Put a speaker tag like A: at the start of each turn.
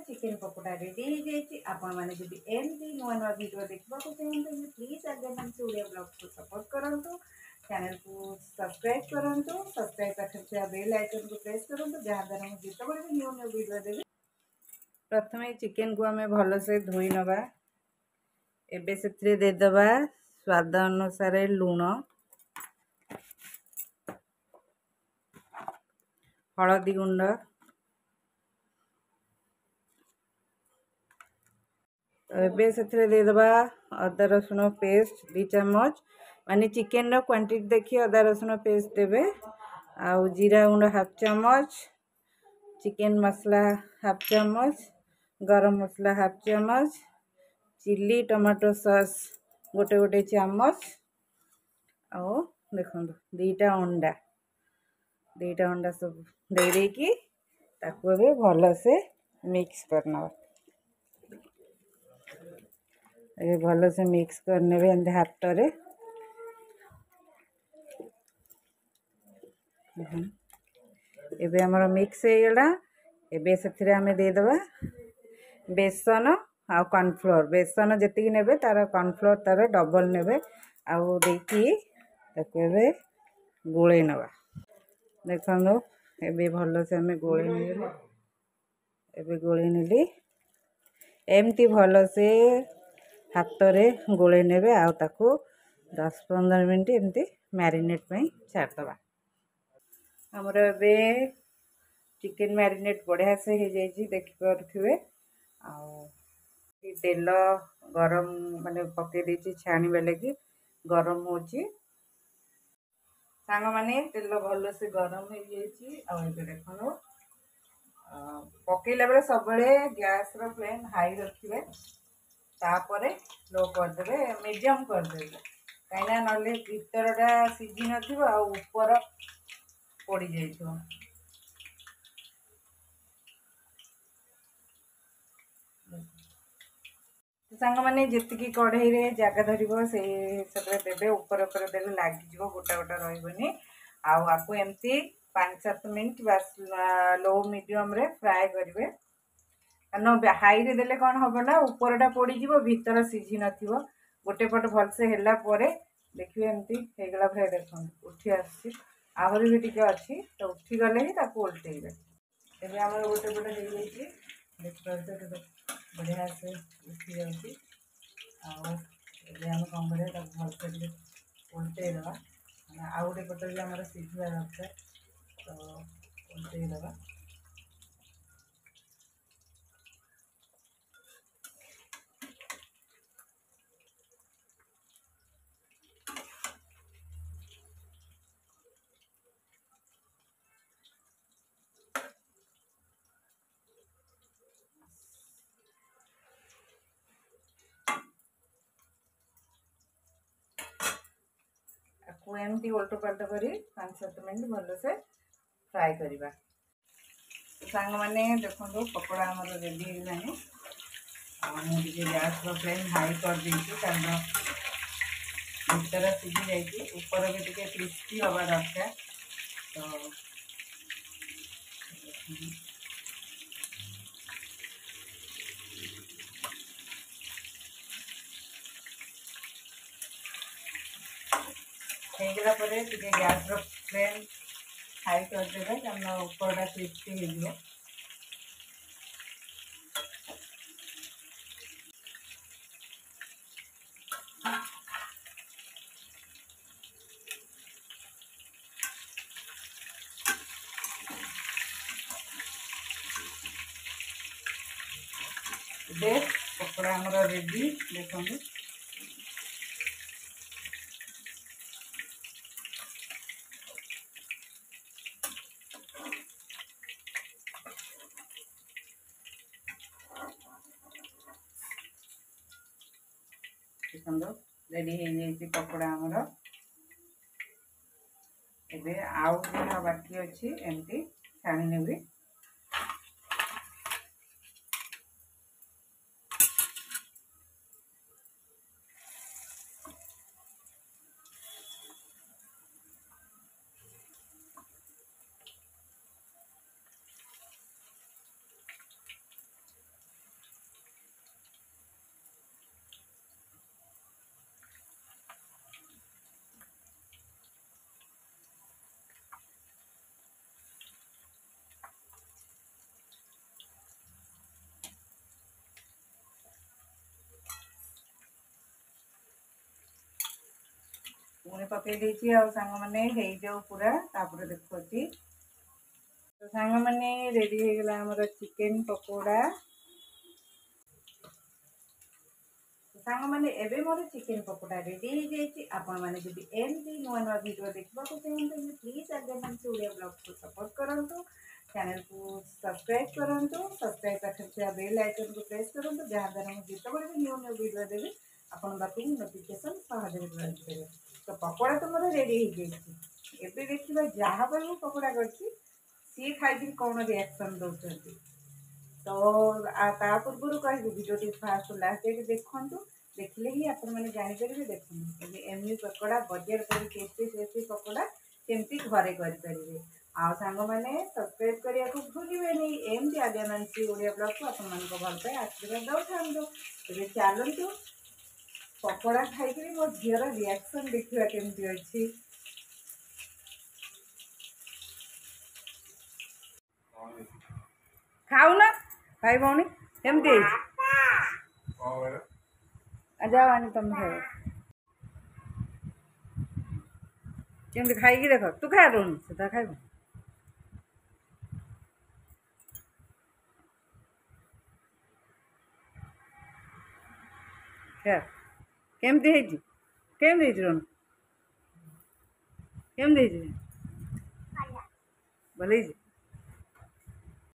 A: Chicken pakora ready हो जाए। आपण मैंने जब एमती नुआ नुआ वीडियो देखा चाहते प्लीज आगे ओडिया ब्लॉग को सपोर्ट करूँ, चैनल को सब्सक्राइब करूँ, सब्सक्राइब कर बेल आइकन को प्रेस करूँ जहाँद्वारा मुझे जिते भी न्यू न्यू वीडियो देवी। प्रथम चिकेन को आम भलसे धोई नवा। एबे से देदबा स्वाद अनुसार लुण, हलदी गुंड, एबे से देदबा अदा रसुण पेस्ट 2 चम्मच, माने चिकेन क्वांटिटी देखिए अदा रसुण पेस्ट देवे। आउ जीरा गुंड 1/2 चम्मच, चिकेन मसला 1/2 चम्मच, गरम मसला 1/2 चम्मच, चिल्ली टमाटो सॉस गोटे गोटे चम्मच। आओ देखो 2टा अंडा सब दे देकी ताको भी भल से मिक्स करना। ये भल से मिक्स करने एमती हाथ रे। एबे हमर मिक्स हो गला। एबे से आमे दे दबा बेसन आ कॉर्नफ्लोर। बेसन जति नेबे तार कॉर्नफ्लोर तार डबल नेबे। आउ देकी ताको एबे गोळे नवा। देखो एबे भल से आमे गोळे नेले। एबे गोळे नेली एमती भल से हाथ रे गोळे नेबे। आउ ताको 10-15 मिनट एमती मैरिनेट पई छाड़ दबा। हमर एबे चिकेन मैरिनेट बढ़िया से हो जाइए देखि पारुथिबे। आउ तेल गरम माने पके देछि छाणीबे लगी गरम होछि। सांग माने तेल भल से गरम हो जाइए। आउ एबे देखो पकेला बेले सब बेले गैस रो फ्लेम हाई रखिबे, तापरे लो कर देबे, मीडियम कर देबे। काइना नले भीतरटा सिझी नथिबो आ ऊपर पड़ी जाइछो। सांग माने जेतिकी कढ़ई रे जगह धरिबो से हिसाब रे देबे। ऊपर ऊपर देले लागी जिवो, गोटा गोटा रहइबनी। आउ आपको एमती 5-7 मिनट बस लो मीडियम रे फ्राई करिवे। कारण हाई रे देले कौन हम ना ऊपरटा पड़ी जीवो, भीतर सिझी नथिबो। गोटे पट भलसे होला परे देखिए एमती हेगला फ्राई। देखो उठी आसी आहरी भी टिके अच्छी तो उठी गले ही ताको उल्टेइबे। एबे हमर गोटे पट हे जाइए देखो बढ़िया से उठी जाउची। आउ एबे हम कौन करिया ताको भलसे उल्टे दबा। आउ गोटे पट भी हमर सिझिबा दरकार तो उल्टे दबा। एमती उल्टो पाल्ट कर 5-7 मिनट भल से फ्राए करवा। सांग मैंने देखो पकोड़ा आम रेडी होगा। मुझे गैस फ्लेम हाई कर देती कारण भीतर सिझी जाइए, ऊपर भी टे क्रिस्पी हवा दरकार। तो ହେଇଗଲା ପରେ ଟିକେ ଗ୍ୟାସ୍ର ଫ୍ଲେମ୍ ହାଇ କରିଦେବେ କାରଣ ଉପରଟା କ୍ରିସ୍ପି ହେଇଯିବ। ଏବେ ପକୋଡ଼ା ଆମର ରେଡ଼ି ଦେଖନ୍ତୁ। देखो रेडी हो जाए पकोड़ा आमर। एबे आउ जहाँ बाकी अच्छी एमती छाणी नेबी। पुणी पकई देती आ सांग मैंने हो जाऊ पूरा तापर देखी तो सांग मैंने रेडी हो गला आमर चिकेन पकोड़ा सांग मैंने एबे मोर चिकेन पकोड़ा रेडी हो जाए आपण मैंने जब एमती नुआ नुआ वीडियो देखा चाहते प्लीज आगे ओडिया ब्लॉग को सपोर्ट करूँ चैनल को सब्सक्राइब करूँ सब्सक्राइब पाखे बेल आइकन को प्रेस करूँ जहाँद्वारा मुझे जिते भी न्यू न्यू वीडियो देवी आपण पाखे नोटिफिकेशन सहज पहुँचे तो पकोड़ा तो मोर रेडी हो जाए एबे देखा जहाँ पर मुझे पकोड़ा कर सी खाई कौन रिएक्शन दौरान तो ता पूर्व कह भिडियो फास्ट लास्ट जाए देखूँ देखिले ही आपण मैंने जापर देखते एमनी पकोड़ा बजार कर टेस्टी टेस्टी पकोड़ा केमती घरे करेंगे आउ सांग मैंने सब्सक्राइब करने को भूलिए नहीं एमती आगे मानसी ओडिया ब्लॉग को आपण मान भल पाए आशीर्वाद दौथां तेज चलतु पकोड़ा खाई मो झीर रिएक्शन देखा केमती अच्छी खाऊ ना भाई भौणी केमती जाओ आनी तुम खाओ केमती खाई देख तू खा रोन सीधा खाइब खा केमती रोन केमती भल